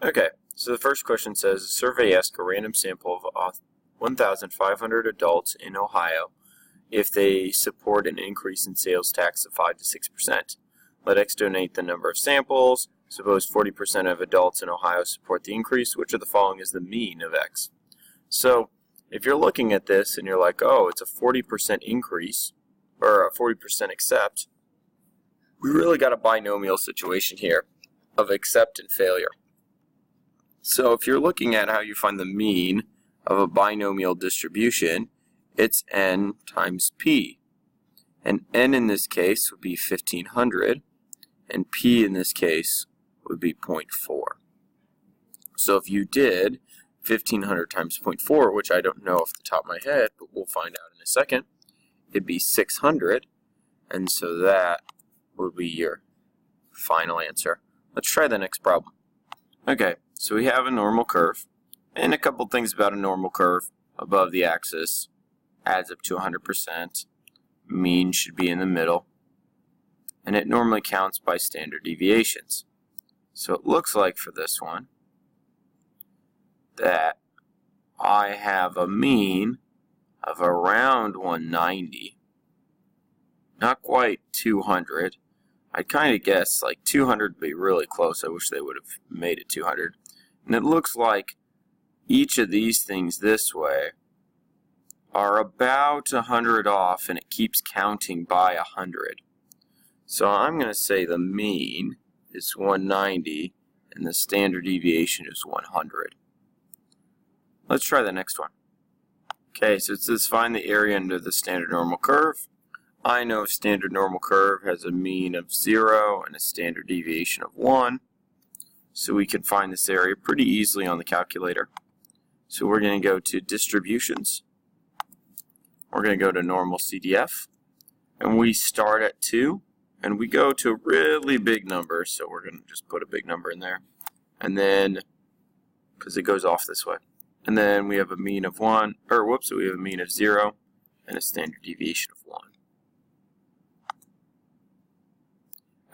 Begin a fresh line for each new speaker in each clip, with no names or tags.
Okay, so the first question says, a survey asked a random sample of 1,500 adults in Ohio if they support an increase in sales tax of 5 to 6%. Let X donate the number of samples. Suppose 40% of adults in Ohio support the increase. Which of the following is the mean of X? So if you're looking at this and you're like, oh, it's a 40% increase, or a 40% accept, we really got a binomial situation here of accept and failure. So if you're looking at how you find the mean of a binomial distribution, it's n times p. And n in this case would be 1,500, and p in this case would be 0.4. So if you did 1,500 times 0.4, which I don't know off the top of my head, but we'll find out in a second, it'd be 600, and so that would be your final answer. Let's try the next problem. Okay, so we have a normal curve, and a couple things about a normal curve. Above the axis adds up to 100%. Mean should be in the middle, and it normally counts by standard deviations. So it looks like for this one that I have a mean of around 190, not quite 200. I'd kind of guess like 200 would be really close. I wish they would have made it 200. And it looks like each of these things this way are about 100 off, and it keeps counting by 100. So I'm going to say the mean is 190 and the standard deviation is 100. Let's try the next one. Okay, so it says find the area under the standard normal curve. I know a standard normal curve has a mean of 0 and a standard deviation of 1. So we can find this area pretty easily on the calculator. So we're going to go to distributions. We're going to go to normal CDF. And we start at 2. And we go to a really big number. So we're going to just put a big number in there. And then, because it goes off this way. And then we have a mean of 1. Or whoops, we have a mean of 0 and a standard deviation of 1.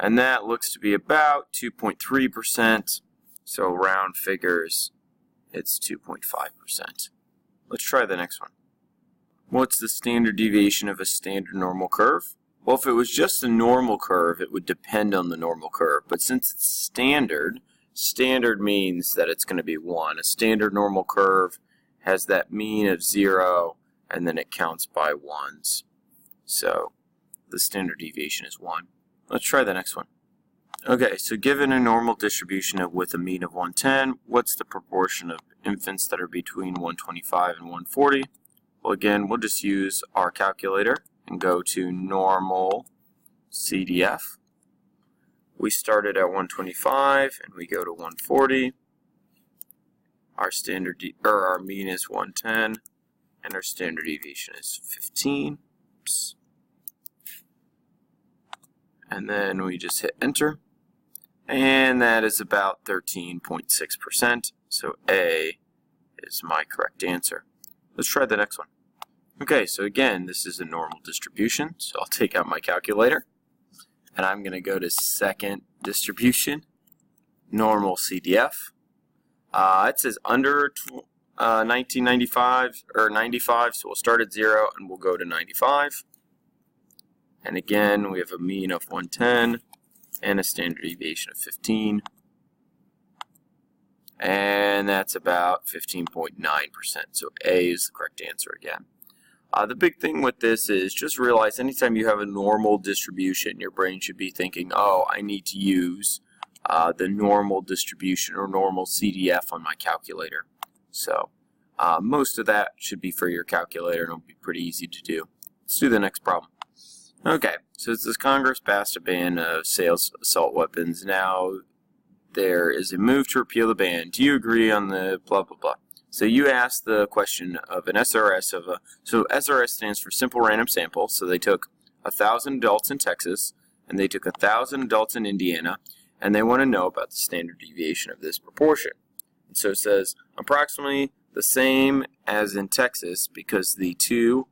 And that looks to be about 2.3%, so round figures, it's 2.5%. Let's try the next one. What's the standard deviation of a standard normal curve? Well, if it was just a normal curve, it would depend on the normal curve. But since it's standard, standard means that it's going to be 1. A standard normal curve has that mean of 0, and then it counts by 1s. So the standard deviation is 1. Let's try the next one. Okay, so given a normal distribution with a mean of 110, what's the proportion of infants that are between 125 and 140? Well, again, we'll just use our calculator and go to normal CDF. We started at 125 and we go to 140. Our mean is 110 and our standard deviation is 15. Oops. And then we just hit enter, and that is about 13.6%, so A is my correct answer. Let's try the next one. Okay, so again, this is a normal distribution, so I'll take out my calculator, and I'm going to go to second distribution, normal CDF. It says under 1995, or 95, so we'll start at 0 and we'll go to 95. And again, we have a mean of 110 and a standard deviation of 15. And that's about 15.9%. So A is the correct answer again. The big thing with this is just realize anytime you have a normal distribution, your brain should be thinking, oh, I need to use the normal distribution or normal CDF on my calculator. So most of that should be for your calculator and it'll be pretty easy to do. Let's do the next problem. Okay, so it says Congress passed a ban of sales of assault weapons. Now there is a move to repeal the ban. Do you agree on the blah, blah, blah? So you asked the question of an SRS of a, so SRS stands for simple random sample. So they took 1,000 adults in Texas and they took 1,000 adults in Indiana and they want to know about the standard deviation of this proportion. And so it says approximately the same as in Texas because the two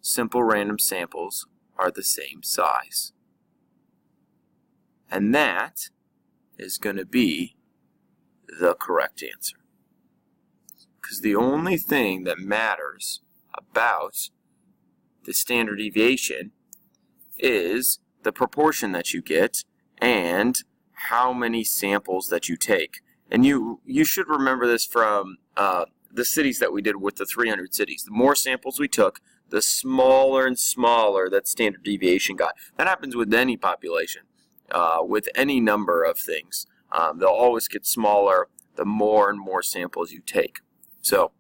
simple random samples are the same size. And that is going to be the correct answer. Because the only thing that matters about the standard deviation is the proportion that you get and how many samples that you take. And you should remember this from the cities that we did with the 300 cities. The more samples we took, the smaller and smaller that standard deviation got. That happens with any population, with any number of things. They'll always get smaller the more and more samples you take. So,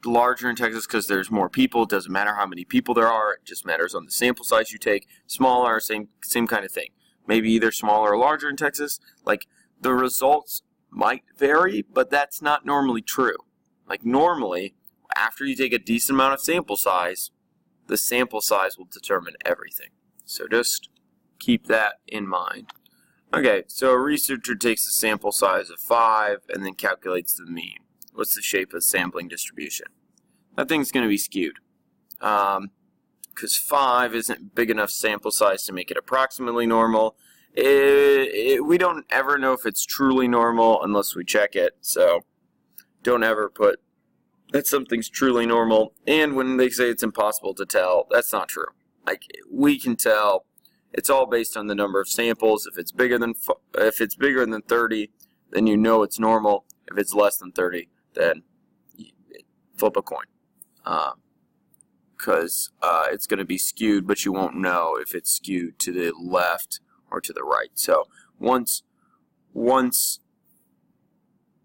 larger in Texas because there's more people. It doesn't matter how many people there are. It just matters on the sample size you take. Smaller, same kind of thing. Maybe either smaller or larger in Texas. Like, the results might vary, but that's not normally true. Like, normally, after you take a decent amount of sample size, the sample size will determine everything. So just keep that in mind. Okay, so a researcher takes a sample size of 5 and then calculates the mean. What's the shape of the sampling distribution? That thing's going to be skewed. Because 5 isn't big enough sample size to make it approximately normal. We don't ever know if it's truly normal unless we check it. So don't ever put that something's truly normal. And when they say it's impossible to tell, that's not true. Like, we can tell. It's all based on the number of samples. If it's bigger than 30, then you know it's normal. If it's less than 30, then flip a coin. Because it's going to be skewed, but you won't know if it's skewed to the left or to the right. So once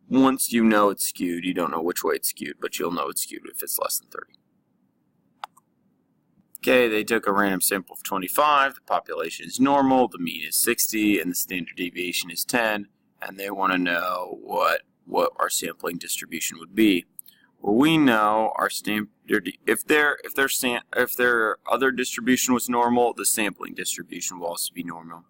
you know it's skewed, you don't know which way it's skewed, but you'll know it's skewed if it's less than 30. Okay, they took a random sample of 25, the population is normal, the mean is 60, and the standard deviation is 10, and they want to know what our sampling distribution would be. Well, we know our standard, if their other distribution was normal, the sampling distribution will also be normal.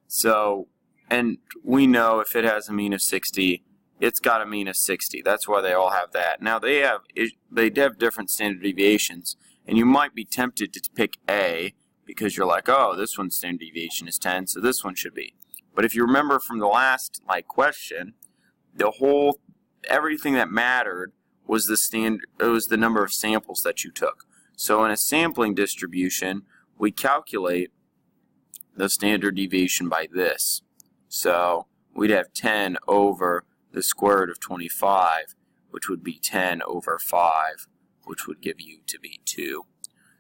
So, and we know if it has a mean of 60, it's got a mean of 60. That's why they all have that. Now they have different standard deviations. And you might be tempted to pick A because you're like, oh, this one's standard deviation is 10, so this one should be. But if you remember from the last question, everything that mattered was the number of samples that you took. So in a sampling distribution, we calculate the standard deviation by this. So we'd have 10 over the square root of 25, which would be 10 over 5. Which would give you to be 2.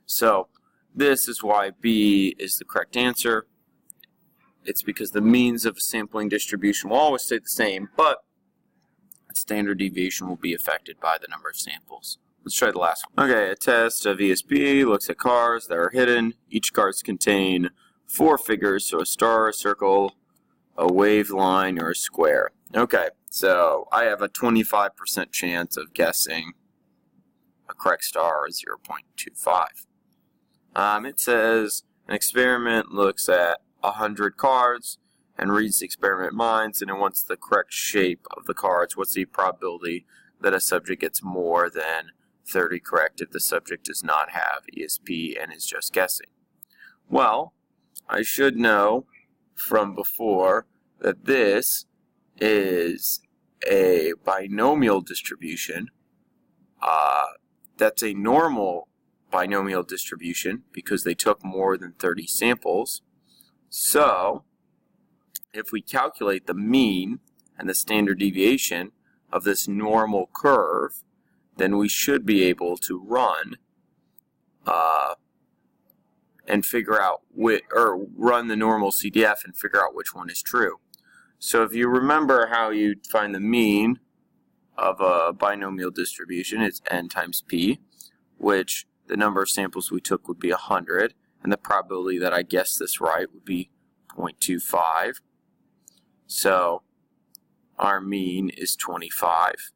So this is why B is the correct answer. It's because the means of a sampling distribution will always stay the same, but standard deviation will be affected by the number of samples. Let's try the last one. Okay, a test of ESP looks at cars that are hidden. Each cards contain 4 figures, so a star, a circle, a wave line, or a square. Okay, so I have a 25% chance of guessing a correct star is 0.25. It says an experiment looks at 100 cards and reads the experiment minds, and it wants the correct shape of the cards. What's the probability that a subject gets more than 30 correct if the subject does not have ESP and is just guessing? Well, I should know from before that this is a binomial distribution. That's a normal binomial distribution because they took more than 30 samples. So, if we calculate the mean and the standard deviation of this normal curve, then we should be able to run and figure out run the normal CDF and figure out which one is true. So if you remember how you find the mean of a binomial distribution, it's n times p, which the number of samples we took would be 100, and the probability that I guessed this right would be 0.25. So our mean is 25.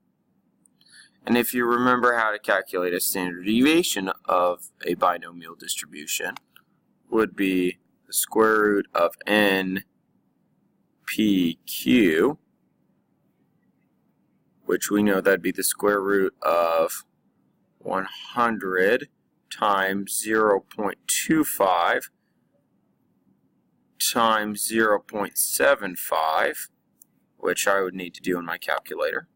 And if you remember how to calculate a standard deviation of a binomial distribution, would be the square root of n pq, which we know that'd be the square root of 100 times 0.25 times 0.75 which I would need to do in my calculator.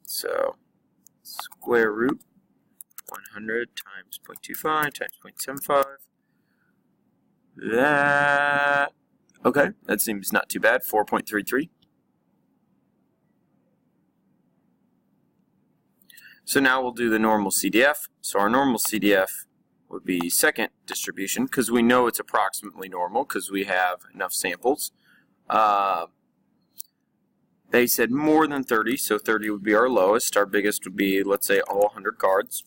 So square root 100 times 0.25 times 0.75. That, okay, that seems not too bad, 4.33. So now we'll do the normal CDF. So our normal CDF would be second distribution, because we know it's approximately normal because we have enough samples. They said more than 30, so 30 would be our lowest. Our biggest would be, let's say, all 100 cards.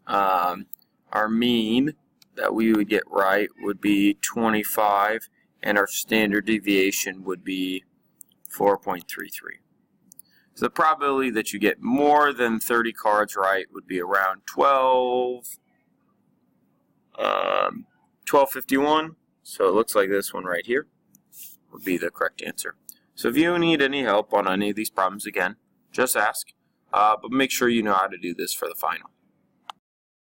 Our mean that we would get right would be 25, and our standard deviation would be 4.33. So the probability that you get more than 30 cards right would be around 1251. So it looks like this one right here would be the correct answer. So if you need any help on any of these problems, again, just ask. But make sure you know how to do this for the final.